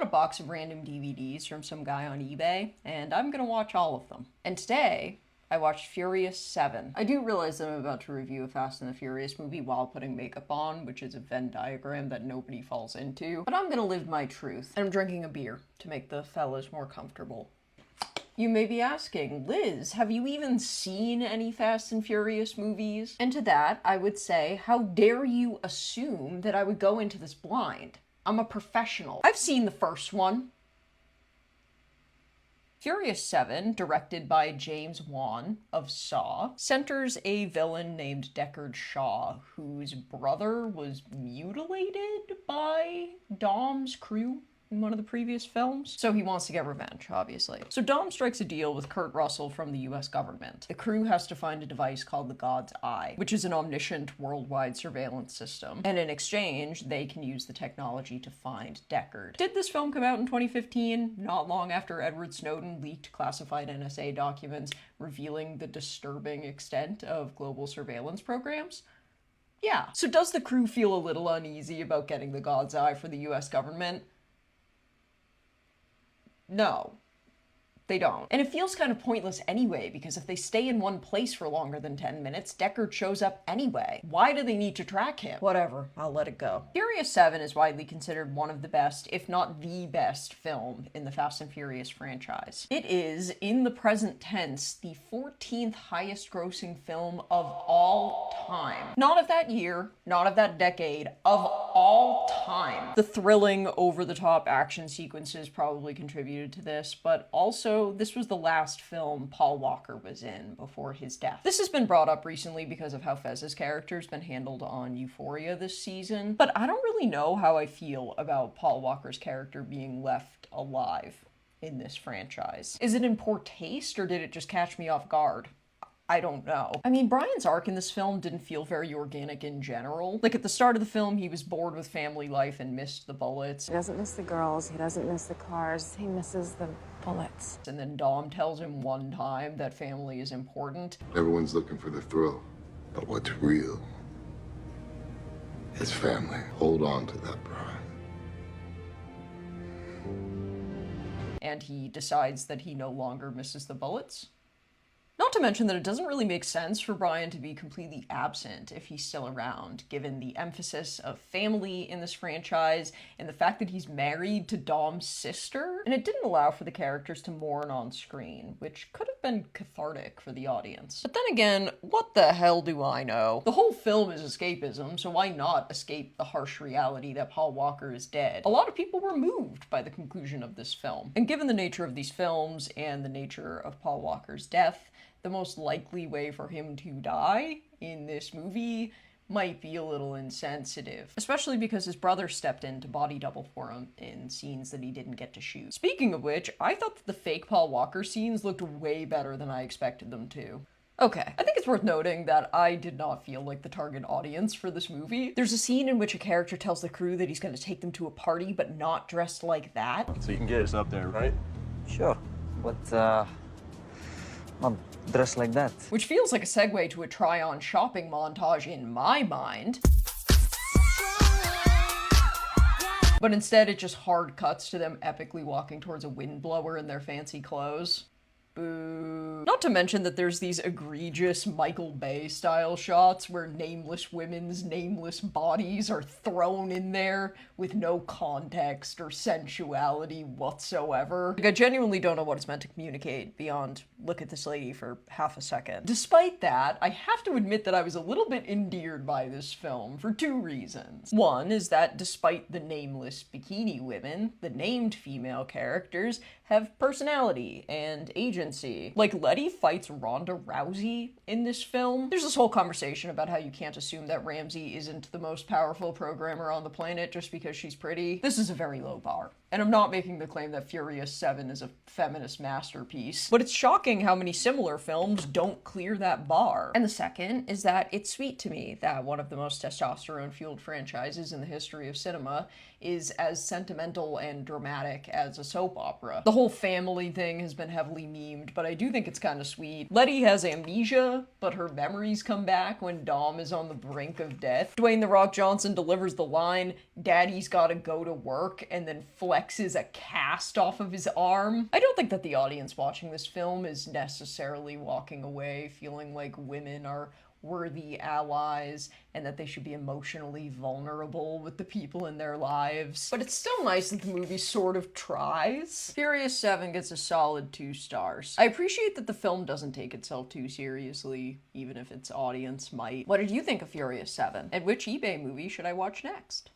box of random DVDs from some guy on eBay, and I'm gonna watch all of them. And today, I watched Furious 7. I do realize that I'm about to review a Fast and the Furious movie while putting makeup on, which is a Venn diagram that nobody falls into, but I'm gonna live my truth. And I'm drinking a beer to make the fellas more comfortable. You may be asking, Liz, have you even seen any Fast and Furious movies? And to that, I would say, how dare you assume that I would go into this blind? I'm a professional. I've seen the first one. Furious 7, directed by James Wan of Saw, centers a villain named Deckard Shaw, whose brother was mutilated by Dom's crew in one of the previous films. So he wants to get revenge, obviously. So Dom strikes a deal with Kurt Russell from the US government. The crew has to find a device called the God's Eye, which is an omniscient worldwide surveillance system. And in exchange, they can use the technology to find Deckard. Did this film come out in 2015, not long after Edward Snowden leaked classified NSA documents revealing the disturbing extent of global surveillance programs? Yeah. So does the crew feel a little uneasy about getting the God's Eye for the US government? No, they don't. And it feels kind of pointless anyway, because if they stay in one place for longer than 10 minutes, Deckard shows up anyway. Why do they need to track him? Whatever, I'll let it go. Furious 7 is widely considered one of the best, if not the best, film in the Fast and Furious franchise. It is, in the present tense, the 14th highest grossing film of all time. Not of that year, not of that decade, of all time. The thrilling, over-the-top action sequences probably contributed to this, but also this was the last film Paul Walker was in before his death. This has been brought up recently because of how Fez's character's been handled on Euphoria this season, but I don't really know how I feel about Paul Walker's character being left alive in this franchise. Is it in poor taste, or did it just catch me off guard? I don't know. I mean, Brian's arc in this film didn't feel very organic in general. Like, at the start of the film, he was bored with family life and missed the bullets. He doesn't miss the girls, he doesn't miss the cars, he misses the bullets. And then Dom tells him one time that family is important. Everyone's looking for the thrill, but what's real is family. Hold on to that, Brian. And he decides that he no longer misses the bullets. Not to mention that it doesn't really make sense for Brian to be completely absent if he's still around, given the emphasis of family in this franchise and the fact that he's married to Dom's sister. And it didn't allow for the characters to mourn on screen, which could have been cathartic for the audience. But then again, what the hell do I know? The whole film is escapism, so why not escape the harsh reality that Paul Walker is dead? A lot of people were moved by the conclusion of this film. And given the nature of these films and the nature of Paul Walker's death, the most likely way for him to die in this movie might be a little insensitive, especially because his brother stepped in to body double for him in scenes that he didn't get to shoot. Speaking of which, I thought that the fake Paul Walker scenes looked way better than I expected them to. Okay, I think it's worth noting that I did not feel like the target audience for this movie. There's a scene in which a character tells the crew that he's going to take them to a party, but not dressed like that. So you can get us up there, right? Sure, but not dressed like that. Which feels like a segue to a try-on shopping montage in my mind. But instead it just hard cuts to them epically walking towards a windblower in their fancy clothes. Boo. Not to mention that there's these egregious Michael Bay style shots where nameless women's nameless bodies are thrown in there with no context or sensuality whatsoever. Like, I genuinely don't know what it's meant to communicate beyond look at this lady for half a second. Despite that, I have to admit that I was a little bit endeared by this film for two reasons. One is that despite the nameless bikini women, the named female characters have personality and agency. Like, Letty fights Ronda Rousey in this film. There's this whole conversation about how you can't assume that Ramsey isn't the most powerful programmer on the planet just because she's pretty. This is a very low bar. And I'm not making the claim that Furious 7 is a feminist masterpiece, but it's shocking how many similar films don't clear that bar. And the second is that it's sweet to me that one of the most testosterone-fueled franchises in the history of cinema is as sentimental and dramatic as a soap opera. The whole family thing has been heavily memed, but I do think it's kind of sweet. Letty has amnesia, but her memories come back when Dom is on the brink of death. Dwayne "The Rock" Johnson delivers the line, "Daddy's gotta go to work," and then flexes a cast off of his arm. I don't think that the audience watching this film is necessarily walking away feeling like women are worthy allies and that they should be emotionally vulnerable with the people in their lives. But it's still nice that the movie sort of tries. Furious 7 gets a solid 2 stars. I appreciate that the film doesn't take itself too seriously, even if its audience might. What did you think of Furious 7? And which eBay movie should I watch next?